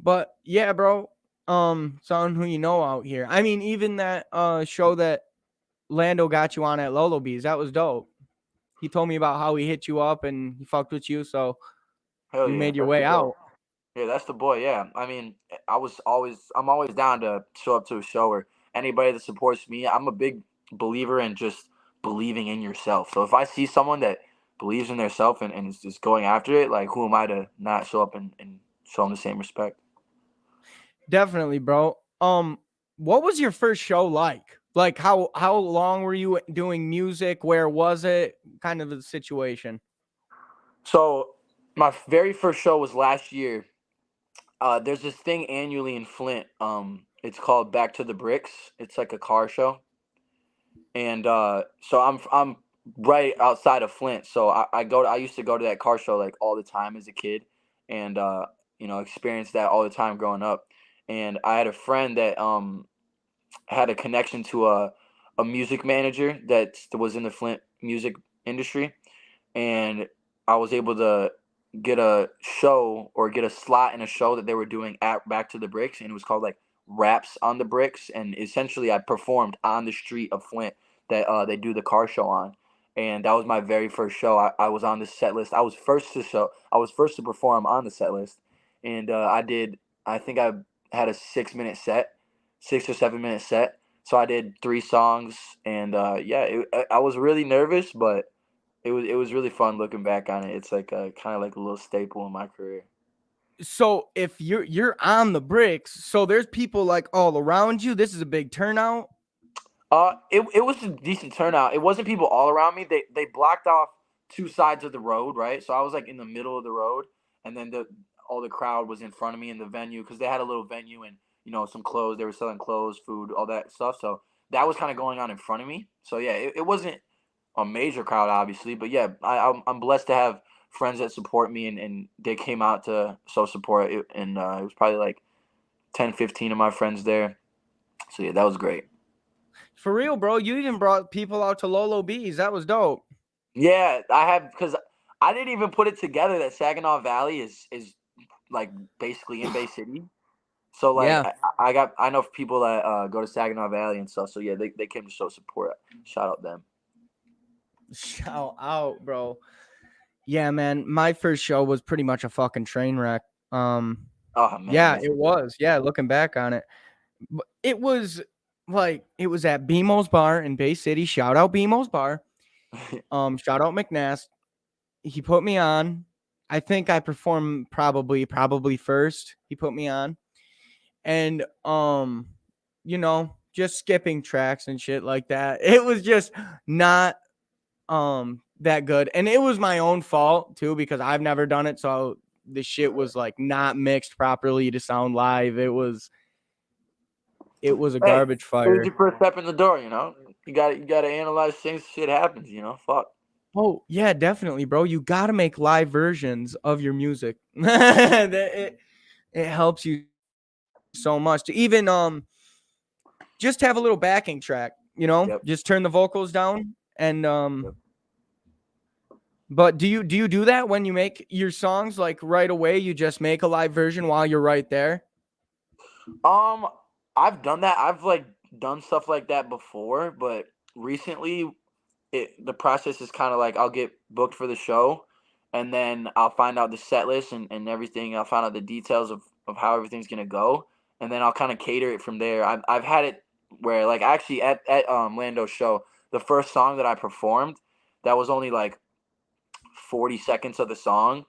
[SPEAKER 1] But yeah, bro. Someone who you know out here. I mean, even that show that Lando got you on at Lolo Bees, that was dope. He told me about how he hit you up and he fucked with you, so
[SPEAKER 2] Hell
[SPEAKER 1] you
[SPEAKER 2] yeah,
[SPEAKER 1] made your
[SPEAKER 2] that's the
[SPEAKER 1] way
[SPEAKER 2] boy.
[SPEAKER 1] out.
[SPEAKER 2] Yeah, that's the boy. Yeah, I mean, I'm always down to show up to a show or anybody that supports me. I'm a big believer in just believing in yourself. So if I see someone that believes in themselves and is just going after it, like who am I to not show up and show them the same respect?
[SPEAKER 1] Definitely, bro. What was your first show like? Like how long were you doing music? Where was it? Kind of the situation.
[SPEAKER 2] So my very first show was last year. There's this thing annually in Flint. It's called Back to the Bricks. It's like a car show, and so I'm right outside of Flint. So I used to go to that car show like all the time as a kid, and experienced that all the time growing up. And I had a friend that had a connection to a music manager that was in the Flint music industry, and I was able to get a show or get a slot in a show that they were doing at Back to the Bricks, and it was called like Raps on the Bricks, and essentially I performed on the street of Flint that they do the car show on, and that was my very first show. I was on the set list. I was first to perform on the set list, and I did. I think I had a 6 minute set, 6 or 7 minute set. So I did 3 songs, and yeah, I was really nervous, but it was really fun looking back on it. It's like a kind of like a little staple in my career.
[SPEAKER 1] So if you're on the bricks, so there's people like all around you. This is a big turnout.
[SPEAKER 2] It was a decent turnout. It wasn't people all around me. They blocked off 2 sides of the road, right? So I was like in the middle of the road, and then the all the crowd was in front of me in the venue because they had a little venue and some clothes. They were selling clothes, food, all that stuff. So that was kind of going on in front of me. So yeah, it wasn't a major crowd, obviously, but yeah, I'm blessed to have friends that support me, and they came out to show support. And it was probably like 10, 15 of my friends there. So yeah, that was great.
[SPEAKER 1] For real, bro. You even brought people out to Lolo Bees. That was dope.
[SPEAKER 2] Yeah, I have because I didn't even put it together that Saginaw Valley is like basically in Bay City. So like
[SPEAKER 1] Yeah.
[SPEAKER 2] I know people that go to Saginaw Valley and stuff. So yeah, they came to show support. Shout out them.
[SPEAKER 1] Shout out, bro. Yeah, man. My first show was pretty much a fucking train wreck. Um,
[SPEAKER 2] Oh man,
[SPEAKER 1] yeah,
[SPEAKER 2] that's
[SPEAKER 1] it was. Yeah, looking back on it. It was it was at BMO's Bar in Bay City. Shout out BMO's Bar. Shout out McNass. He put me on. I think I performed probably first. He put me on. And just skipping tracks and shit like that. It was just not that good. And it was my own fault too because I've never done it, so the shit was like not mixed properly to sound live. It was a
[SPEAKER 2] hey,
[SPEAKER 1] garbage
[SPEAKER 2] it was
[SPEAKER 1] fire.
[SPEAKER 2] your first step in the door. You got to analyze things. Shit happens. Fuck.
[SPEAKER 1] Oh, yeah, definitely, bro. You got to make live versions of your music. It helps you so much to even just have a little backing track,
[SPEAKER 2] Yep.
[SPEAKER 1] just turn the vocals down and
[SPEAKER 2] Yep.
[SPEAKER 1] but do you do that when you make your songs like right away you just make a live version while you're right there?
[SPEAKER 2] Um, I've done that. I've like done stuff like that before, but recently the process is kind of like I'll get booked for the show, and then I'll find out the set list and everything. I'll find out the details of how everything's gonna go, and then I'll kind of cater it from there. I've had it where like actually at Lando's show, the first song that I performed, that was only like 40 seconds of the song,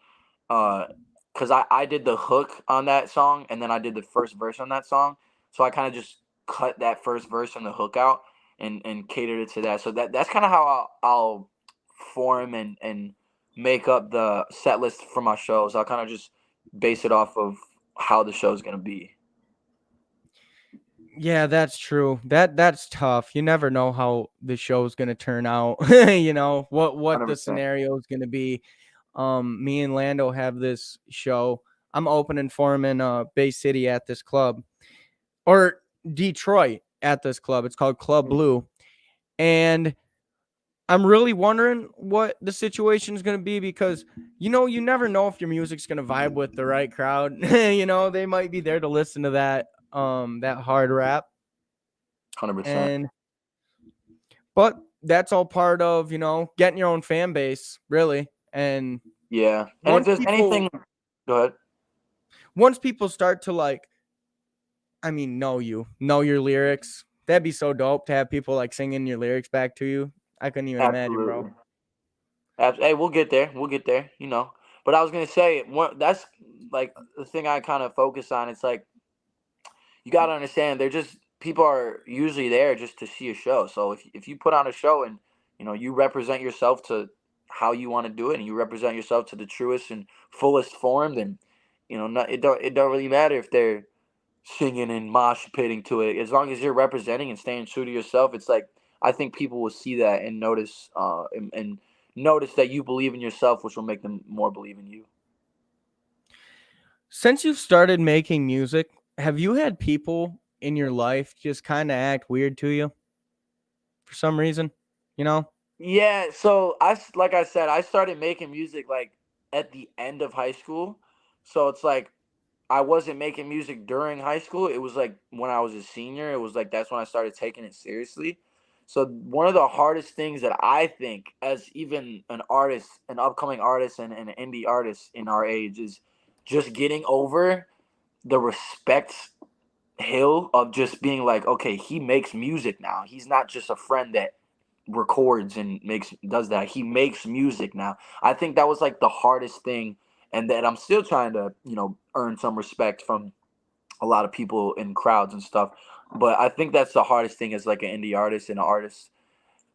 [SPEAKER 2] because I did the hook on that song and then I did the first verse on that song, so I kind of just cut that first verse and the hook out and catered it to that. So that's kind of how I'll form and make up the set list for my shows. I'll kind of just base it off of how the show's gonna be.
[SPEAKER 1] Yeah, that's true. That's tough. You never know how the show's gonna turn out. You know what the
[SPEAKER 2] 100%.
[SPEAKER 1] scenario is gonna be. Me and Lando have this show. I'm opening for him in Bay City at this club, or Detroit at this club. It's called Club
[SPEAKER 2] Mhm.
[SPEAKER 1] Blue, and I'm really wondering what the situation is going to be because you never know if your music's going to vibe with the right crowd. They might be there to listen to that hard rap,
[SPEAKER 2] 100%.
[SPEAKER 1] and but that's all part of getting your own fan base, really. And
[SPEAKER 2] Yeah. And if
[SPEAKER 1] once
[SPEAKER 2] there's
[SPEAKER 1] people
[SPEAKER 2] anything, go ahead.
[SPEAKER 1] once people start to like, I mean, know your lyrics, that'd be so dope to have people like singing your lyrics back to you. I couldn't even imagine, bro.
[SPEAKER 2] Absolutely. Hey, we'll get there. We'll get there. But I was gonna say, that's like the thing I kind of focus on. It's like you gotta understand, they're just people are usually there just to see a show. So if you put on a show and you represent yourself to how you want to do it, and you represent yourself to the truest and fullest form, then it don't really matter if they're singing and mosh pitting to it. As long as you're representing and staying true to yourself, it's like I think people will see that and notice, and notice that you believe in yourself, which will make them more believe in you.
[SPEAKER 1] Since you've started making music, have you had people in your life just kind of act weird to you for some reason? You know?
[SPEAKER 2] Yeah, so like I said, I started making music like at the end of high school. So it's like I wasn't making music during high school. It was like when I was a senior, it was like that's when I started taking it seriously. So one of the hardest things that I think as even an artist, an upcoming artist and an indie artist in our age is just getting over the respect hill of just being like, okay, he makes music now. He's not just a friend that records and does that. He makes music now. I think that was like the hardest thing, and that I'm still trying to earn some respect from a lot of people in crowds and stuff. But I think that's the hardest thing as like an indie artist and an artist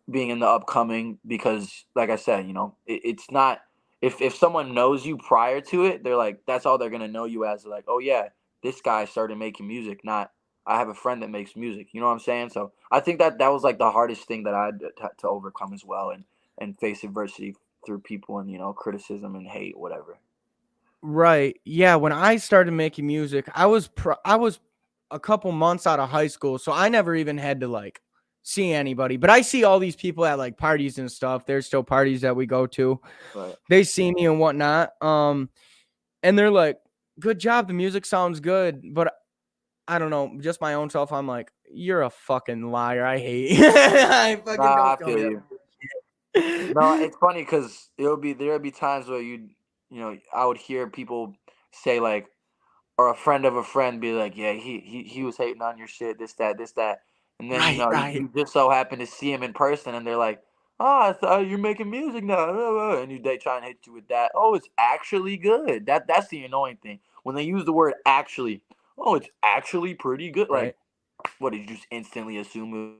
[SPEAKER 2] being in the upcoming, because like I said, it's not, if someone knows you prior to it, they're like, that's all they're gonna know you as. They're like, oh yeah, this guy started making music, not I have a friend that makes music. You know what I'm saying? So I think that was like the hardest thing that I had to overcome as well, and face adversity through people and criticism and hate, whatever.
[SPEAKER 1] Right. Yeah, when I started making music, I was a couple months out of high school, so I never even had to like see anybody. But I see all these people at like parties and stuff. There's still parties that we go to.
[SPEAKER 2] Right.
[SPEAKER 1] They see me and whatnot. And they're like, "Good job, the music sounds good." But I don't know, just my own self. I'm like, "You're a fucking liar. I hate." I fucking
[SPEAKER 2] Nah,
[SPEAKER 1] don't
[SPEAKER 2] I
[SPEAKER 1] tell
[SPEAKER 2] feel
[SPEAKER 1] me
[SPEAKER 2] you.
[SPEAKER 1] that.
[SPEAKER 2] No, it's funny because there'll be times where I would hear people say like, or a friend of a friend be like, yeah, he was hating on your shit, this that, and then
[SPEAKER 1] Right, right,
[SPEAKER 2] you just so happen to see him in person, and they're like, oh, I thought you're making music now, and they try and hit you with that. Oh, it's actually good. That's the annoying thing when they use the word actually. Oh, it's actually pretty good. Like,
[SPEAKER 1] right.
[SPEAKER 2] what did you just instantly assume?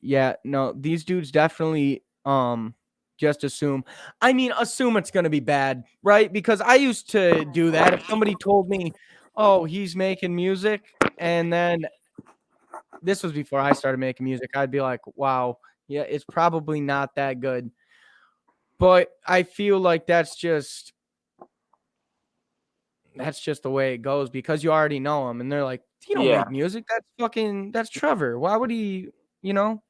[SPEAKER 1] Yeah, no, these dudes definitely just assume. I mean, assume it's gonna be bad, right? Because I used to do that. If somebody told me, "Oh, he's making music," and then this was before I started making music, I'd be like, "Wow, yeah, it's probably not that good." But I feel like that's just the way it goes because you already know him, and they're like, "He don't
[SPEAKER 2] Yeah.
[SPEAKER 1] make music. That's Trevor. Why would he?" You know?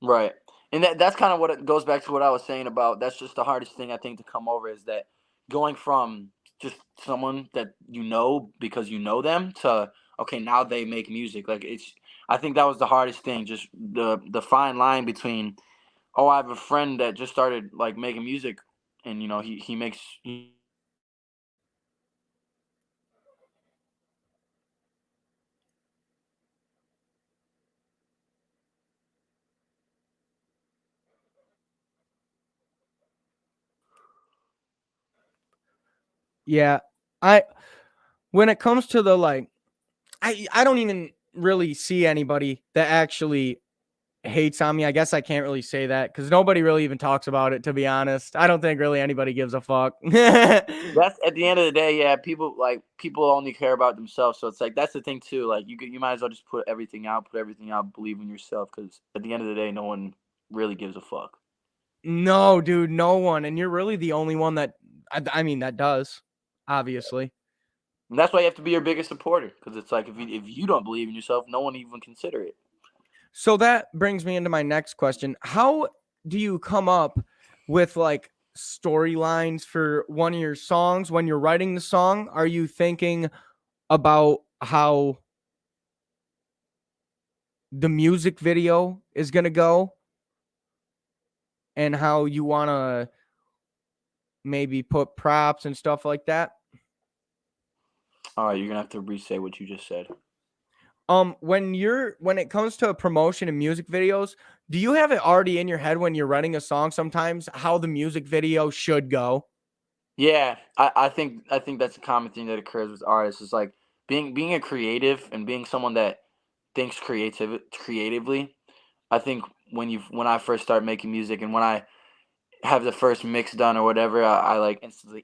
[SPEAKER 2] Right. And that's kind of what it goes back to what I was saying about, that's just the hardest thing I think to come over, is that going from just someone that you know because you know them to, okay, now they make music. Like, I think that was the hardest thing, just the fine line between, oh, I have a friend that just started like making music, and he makes.
[SPEAKER 1] Yeah. I when it comes to the like I don't even really see anybody that actually hates on me. I guess I can't really say that because nobody really even talks about it, to be honest. I don't think really anybody gives a fuck.
[SPEAKER 2] That's at the end of the day, yeah. People only care about themselves, so it's like that's the thing too. Like you might as well just put everything out, believe in yourself, because at the end of the day, no one really gives a fuck.
[SPEAKER 1] No, dude, no one. And you're really the only one that, I mean, that does, obviously.
[SPEAKER 2] And that's why you have to be your biggest supporter, because it's like if you don't believe in yourself, no one even consider it.
[SPEAKER 1] So that brings me into my next question. How do you come up with like storylines for one of your songs when you're writing the song? Are you thinking about how the music video is going to go and how you want to maybe put props and stuff like that?
[SPEAKER 2] All right, you're gonna have to re-say what you just said.
[SPEAKER 1] When it comes to promotion and music videos, do you have it already in your head when you're writing a song sometimes how the music video should go?
[SPEAKER 2] Yeah, I think that's a common thing that occurs with artists. Is like being a creative and being someone that thinks creatively. I think when I first start making music and when I have the first mix done or whatever, I like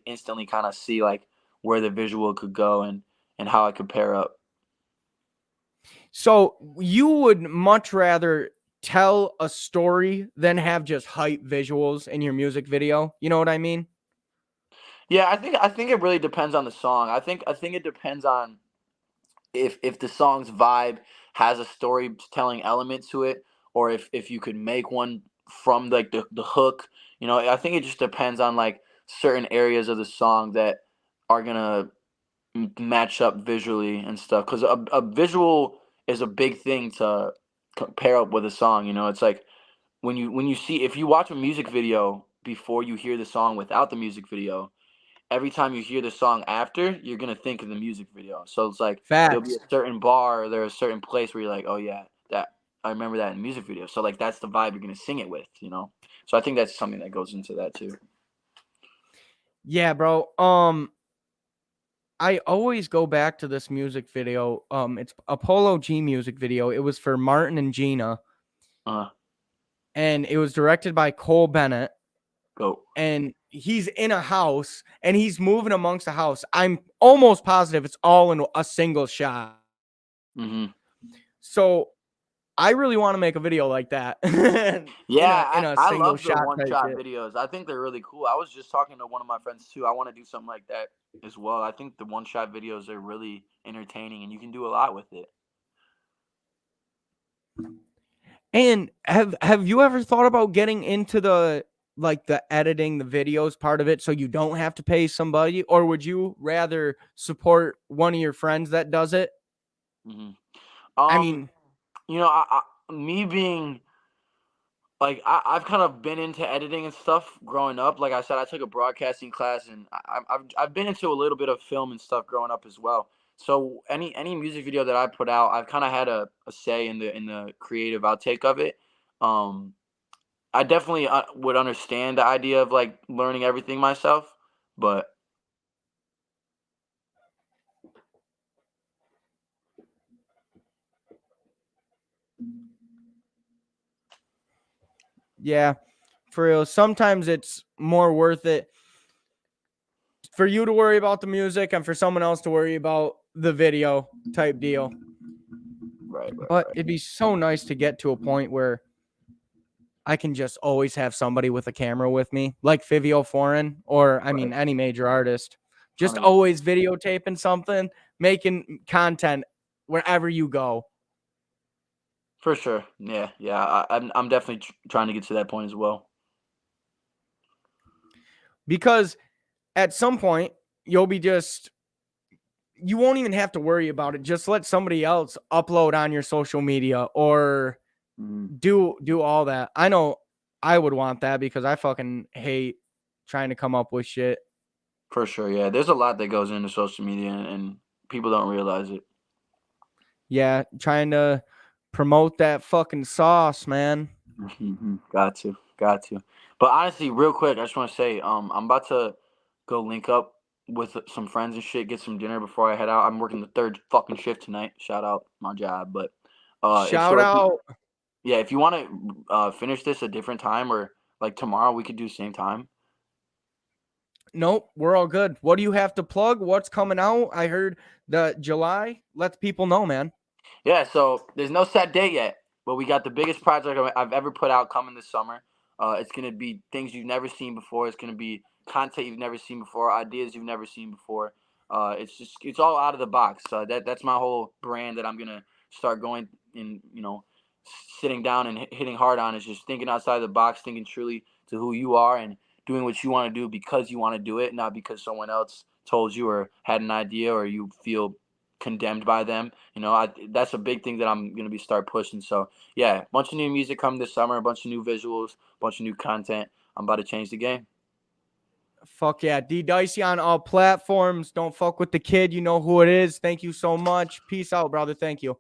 [SPEAKER 2] instantly kind of see like where the visual could go and how it could pair up.
[SPEAKER 1] So you would much rather tell a story than have just hype visuals in your music video. You know what I mean?
[SPEAKER 2] Yeah, I think it really depends on the song. I think it depends on if the song's vibe has a storytelling element to it, or if you could make one from like the hook. I think it just depends on like certain areas of the song that are gonna match up visually and stuff. Because a visual is a big thing to pair up with a song. It's like when you see if you watch a music video before you hear the song without the music video, every time you hear the song after, you're gonna think of the music video. So it's like there'll be
[SPEAKER 1] Facts.
[SPEAKER 2] a certain bar or there's a certain place where you're like, oh yeah, that I remember that in the music video. So like that's the vibe you're gonna sing it with. So I think that's something that goes into that too.
[SPEAKER 1] Yeah, bro. I always go back to this music video. It's a Polo G music video. It was for Martin and Gina,
[SPEAKER 2] Uh,
[SPEAKER 1] and it was directed by Cole Bennett.
[SPEAKER 2] go.
[SPEAKER 1] And he's in a house and he's moving amongst the house. I'm almost positive it's all in a single shot.
[SPEAKER 2] Hmm.
[SPEAKER 1] So I really want to make a video like that in
[SPEAKER 2] Yeah,
[SPEAKER 1] a
[SPEAKER 2] I
[SPEAKER 1] single
[SPEAKER 2] love the
[SPEAKER 1] shot
[SPEAKER 2] one
[SPEAKER 1] type
[SPEAKER 2] shot
[SPEAKER 1] shit.
[SPEAKER 2] videos. I think they're really cool. I was just talking to one of my friends too. I want to do something like that as well. I think the one shot videos are really entertaining and you can do a lot with it.
[SPEAKER 1] And have you ever thought about getting into the like the editing the videos part of it so you don't have to pay somebody, or would you rather support one of your friends that does it?
[SPEAKER 2] Hmm.
[SPEAKER 1] I
[SPEAKER 2] Um,
[SPEAKER 1] mean,
[SPEAKER 2] me being like I've kind of been into editing and stuff growing up. Like I said, I took a broadcasting class, and I've been into a little bit of film and stuff growing up as well. So any music video that I put out, I've kind of had a say in the creative outtake of it. Um, I definitely would understand the idea of like learning everything myself, but
[SPEAKER 1] yeah, for real. Sometimes it's more worth it for you to worry about the music and for someone else to worry about the video type deal.
[SPEAKER 2] right, right,
[SPEAKER 1] But
[SPEAKER 2] right.
[SPEAKER 1] it'd be so nice to get to a point where I can just always have somebody with a camera with me, like Fivio Foreign, or I mean,
[SPEAKER 2] Right.
[SPEAKER 1] any major artist. Just
[SPEAKER 2] 100.
[SPEAKER 1] always videotaping something, making content wherever you go.
[SPEAKER 2] For sure. Yeah, yeah. I'm definitely trying to get to that point as well.
[SPEAKER 1] Because at some point, you'll be just, you won't even have to worry about it. Just let somebody else upload on your social media or
[SPEAKER 2] Mhm.
[SPEAKER 1] do all that. I know I would want that because I fucking hate trying to come up with shit.
[SPEAKER 2] For sure, yeah. There's a lot that goes into social media, and people don't realize it.
[SPEAKER 1] Yeah, trying to promote that fucking sauce, man.
[SPEAKER 2] Got to, got to. But honestly, real quick, I just want to say, I'm about to go link up with some friends and shit, get some dinner before I head out. I'm working the third fucking shift tonight. Shout out my job, but it's
[SPEAKER 1] Shout
[SPEAKER 2] short.
[SPEAKER 1] out.
[SPEAKER 2] Yeah, if you want to finish this a different time or like tomorrow, we could do same time.
[SPEAKER 1] Nope, we're all good. What do you have to plug? What's coming out? I heard the July. Let people know, man.
[SPEAKER 2] Yeah, so there's no set date yet, but we got the biggest project I've ever put out coming this summer. It's gonna be things you've never seen before. It's gonna be content you've never seen before, ideas you've never seen before. It's all out of the box. That's my whole brand that I'm gonna start going and sitting down and hitting hard on is just thinking outside the box, thinking truly to who you are and doing what you want to do because you want to do it, not because someone else told you or had an idea or you feel condemned by them. That's a big thing that I'm gonna be start pushing. So yeah, a bunch of new music coming this summer, a bunch of new visuals, a bunch of new content. I'm about to change the game.
[SPEAKER 1] Fuck yeah. Ddicea on all platforms. Don't fuck with the kid. You know who it is. Thank you so much. Peace out, brother. Thank you.